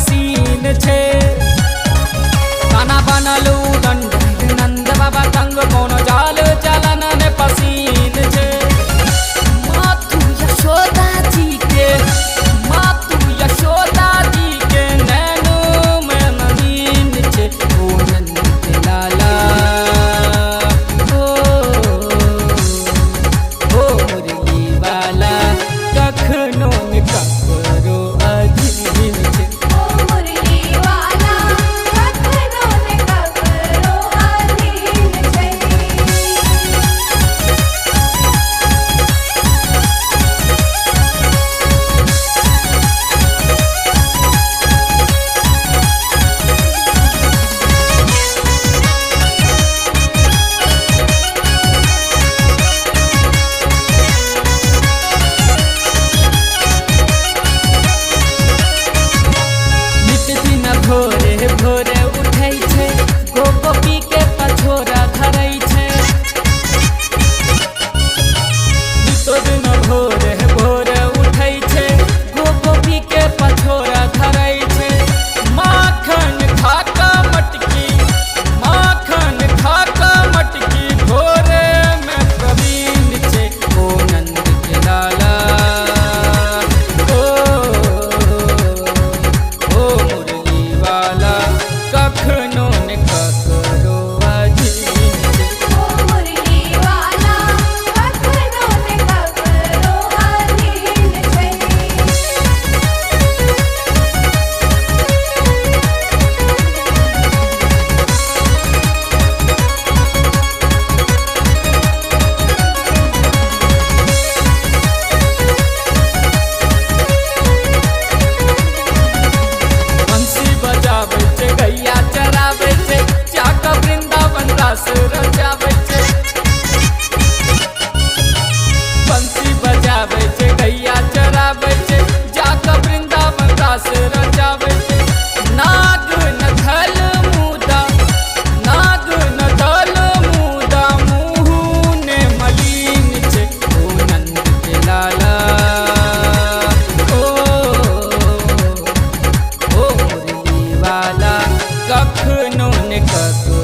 Machine छे गाना बनलू दंड नंद बाबा तंग कोनो जाल चलन ने पसीन छे मातु यशोदा जी के नैनो में नवीन छे ओ नंद के लाला ओ मुरली वाला कखनो न ककरो अधीन छे ओ मुरली वाला कखनो न ककरो अधीन छे। नित दिन भोरे भोरे उठै छै गोपी के पछोरा धरै छै नितो दिन भोरे भोरे उठै छै गोपी के पछोरा धरै छै माखन खाका मटकी भोरे में प्रवीण छै ओ नंद के लाला ओ मुरली वाला कखनो न ककरो अधीन छे ओ मुरली वाला कखनो न ककरो अधीन छे। बंसी बजाबै छै गैया चराबै छै जाके वृंदावन रास रचाबै छै बंसी बजाबै छै गैया चराबै छै जाके वृंदावन रास रचाबै छै नाग न धल मुदा मुँह ने मलिन छै ओ नंद के लाला ओ मुरली वाला कखनो न ककरो